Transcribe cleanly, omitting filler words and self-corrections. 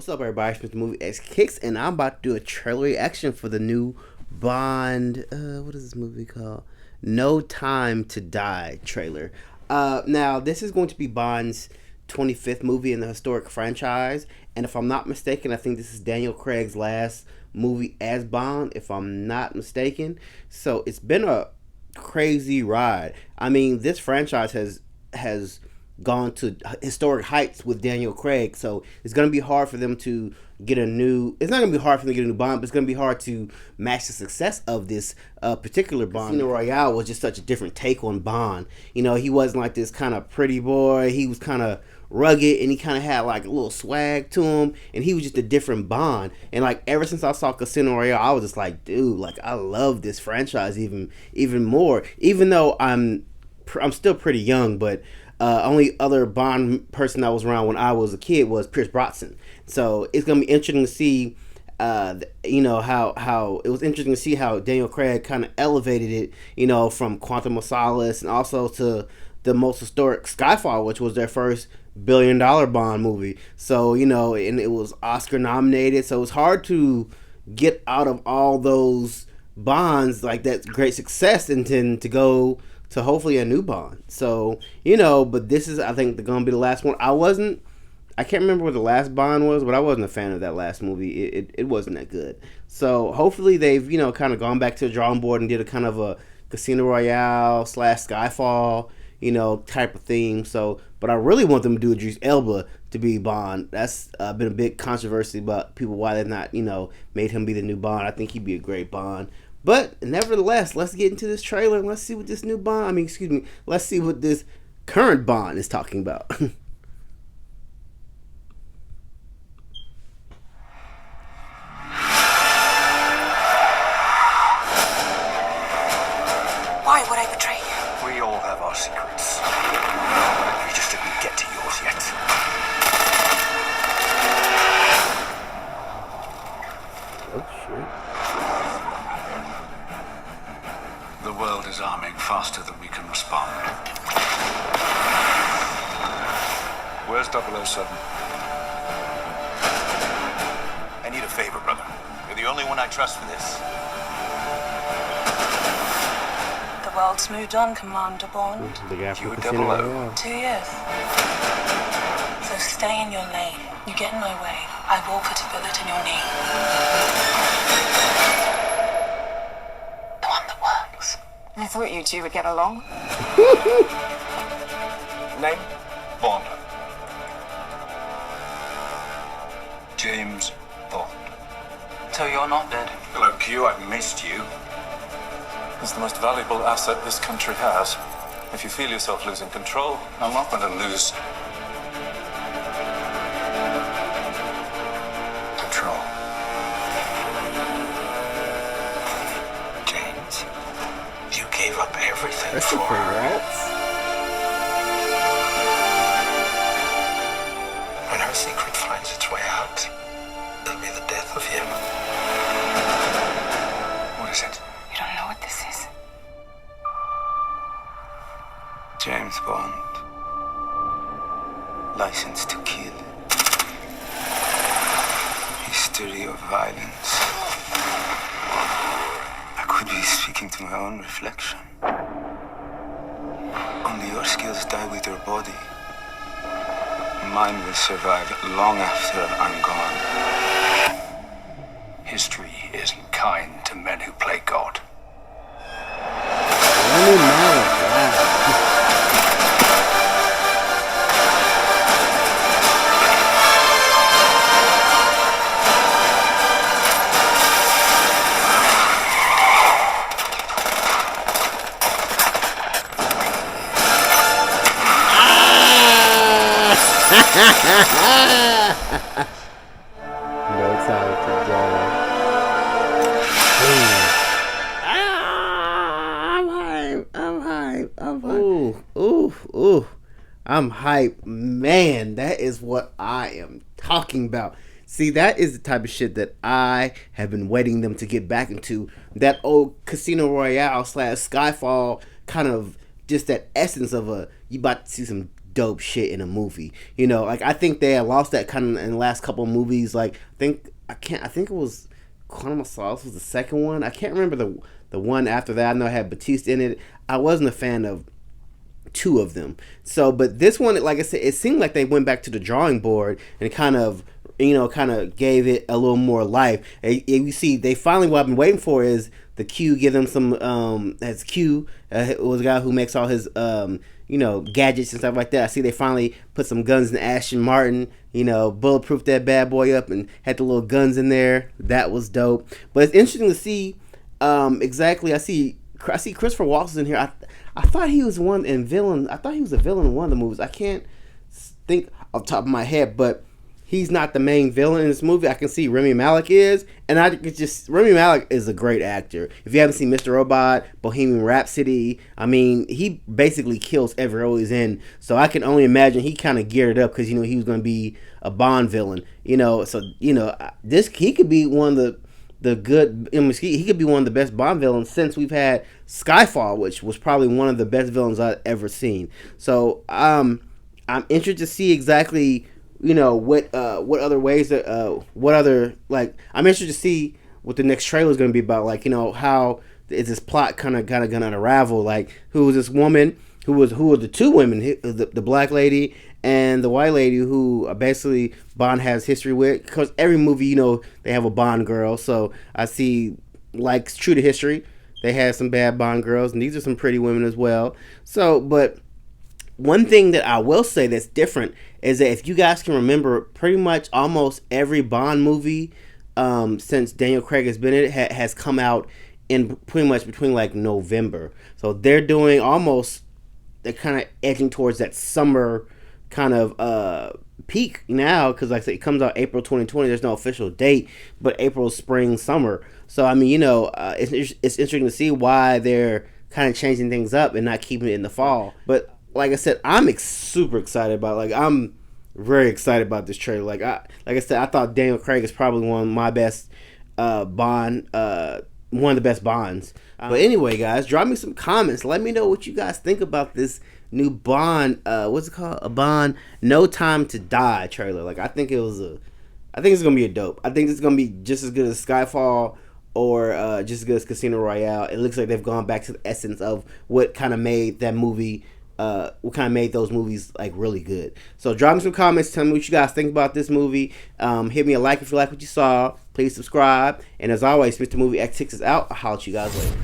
What's up, everybody? It's Mr. Movie X Kicks, and I'm about to do a trailer reaction for the new Bond. What is this movie called? No Time to Die trailer. Now, this is going to be Bond's 25th movie in the historic franchise, and if I'm not mistaken, I think this is Daniel Craig's last movie as Bond, if I'm not mistaken. So it's been a crazy ride. I mean, this franchise has gone to historic heights with Daniel Craig, so it's going to be hard for them to get a new. It's not going to be hard for them to get a new Bond, but it's going to be hard to match the success of this particular Bond. Casino Royale was just such a different take on Bond. You know, he wasn't like this kind of pretty boy. He was kind of rugged, and he kind of had like a little swag to him, and he was just a different Bond. And like ever since I saw Casino Royale, I was just like, dude, like I love this franchise even more. Even though I'm still pretty young, but only other Bond person that was around when I was a kid was Pierce Brosnan. So it's gonna be interesting to see, how it was interesting to see how Daniel Craig kind of elevated it, from Quantum of Solace and also to the most historic Skyfall, which was their first billion-dollar Bond movie. So and it was Oscar nominated. So it's hard to get out of all those Bonds like that great success and then to go to hopefully a new Bond. So, but this is, I think, going to be the last one. I can't remember what the last Bond was, but I wasn't a fan of that last movie. It wasn't that good. So, hopefully they've, kind of gone back to the drawing board and did a kind of a Casino Royale / Skyfall, type of theme. So, but I really want them to do Idris Elba to be Bond. That's been a big controversy about people why they've not, made him be the new Bond. I think he'd be a great Bond. But nevertheless, let's get into this trailer and let's see what this new Bond, let's see what this current Bond is talking about. Why would I betray you? We all have our secrets. You just didn't get to yours yet. Oh, shit. The world is arming faster than we can respond. Where's 007? I need a favor, brother. You're the only one I trust for this. The world's moved on, Commander Bond. The guy from You Casino 00. Royale. 2 years. So stay in your lane. You get in my way, I will put a bullet in your knee. The one that works. I thought you two would get along. Name? Bond. James Bond. So you're not dead? Hello, Q. I've missed you. It's the most valuable asset this country has. If you feel yourself losing control, I'm not going to lose control. James, you gave up everything That's for super her. rats. When her secret finds its way out, it'll be the death of him. What is it? You don't know what this is. James Bond. License to kill. History of violence. I could be speaking to my own reflection. Only your skills die with your body. Mine will survive long after I'm gone. History isn't kind to men who play God. Rami Malek, wow. No time to die. I'm hype. Ooh. I'm hype. Man, that is what I am talking about. See, that is the type of shit that I have been waiting them to get back into. That old Casino Royale / Skyfall kind of just that essence of you about to see some dope shit in a movie. You know, like I think they had lost that kind of in the last couple of movies. Like I think it was Quantum of Solace was the second one. I can't remember the one after that. I know it had Batista in it. I wasn't a fan of two of them. So, but this one, like I said, it seemed like they went back to the drawing board and kind of gave it a little more life. And you see, they finally, what I've been waiting for is the Q give them some, as Q was a guy who makes all his, gadgets and stuff like that. I see they finally put some guns in Aston Martin, bulletproof that bad boy up and had the little guns in there. That was dope. But it's interesting to see, exactly, I see Christopher Walken's in here. I thought he was villain. I thought he was a villain in one of the movies. I can't think off the top of my head, but he's not the main villain in this movie. I can see Rami Malek is, and Rami Malek is a great actor. If you haven't seen Mr. Robot, Bohemian Rhapsody, I mean, he basically kills every role he's in. So I can only imagine he kind of geared it up because he was going to be a Bond villain. So he could be one of the good. He could be one of the best Bond villains since we've had Skyfall, which was probably one of the best villains I've ever seen. So I'm interested to see exactly what other ways that I'm interested to see what the next trailer is going to be about. Like how is this plot kind of going to unravel? Like who was this woman? Who were the two women? The black lady and the white lady who basically Bond has history with. Because every movie, they have a Bond girl. So I see, like, true to history, they have some bad Bond girls, and these are some pretty women as well. So, but one thing that I will say that's different is that if you guys can remember, pretty much almost every Bond movie since Daniel Craig has been in it has come out in pretty much between like November. So they're kind of edging towards that summer kind of peak now, because like I said, it comes out April 2020. There's no official date, but April, spring, summer. So I mean, it's interesting to see why they're kind of changing things up and not keeping it in the fall. But like I said, I'm super excited about it. Like I'm very excited about this trailer. Like I said, I thought Daniel Craig is probably one of my best Bond, one of the best Bonds. But anyway, guys, drop me some comments. Let me know what you guys think about this new Bond. What's it called? A Bond No Time to Die trailer. Like I think it's gonna be a dope. I think it's gonna be just as good as Skyfall or just as good as Casino Royale. It looks like they've gone back to the essence of what kind of made that movie. What kind of made those movies like really good. So drop me some comments. Tell me what you guys think about this movie. Hit me a like if you like what you saw. Please subscribe. And as always, Mr. Movie X6 is out. I'll holler at you guys later.